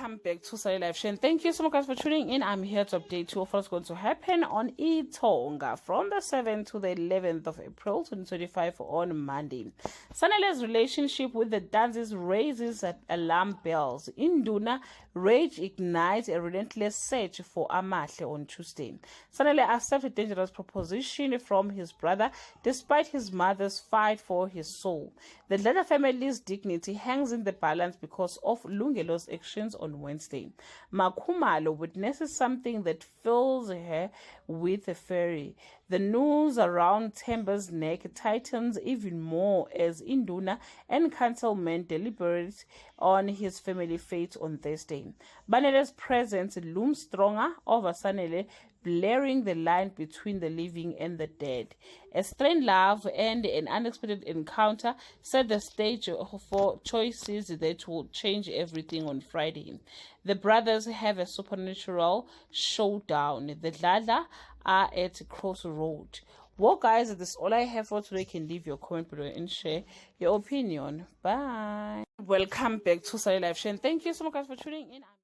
Welcome back to Sally Live Show. Thank you so much guys for tuning in. I'm here to update you of what's going to happen on iTonga from the 7th to the 11th of April 2025 on Monday. Sanele's relationship with the dancers raises alarm bells. Induna rage ignites a relentless search for Amahle on Tuesday. Sanele accepts a dangerous proposition from his brother despite his mother's fight for his soul. The Dlala family's dignity hangs in the balance because of Lungelo's actions on Wednesday. Makhumalo witnesses something that fills her with a fury. The noose around Themba's neck tightens even more as Induna and councilmen deliberate on his family fate on Thursday. Banele's presence looms stronger over Sanele, blurring the line between the living and the dead. A strained love and an unexpected encounter set the stage for choices that will change everything on Friday. The brothers have a supernatural showdown. The Dlala are at a crossroad. Well guys, this is all I have for today. You can leave your comment below and share your opinion. Bye. Welcome back to Sally Live Show. Thank you so much guys for tuning in.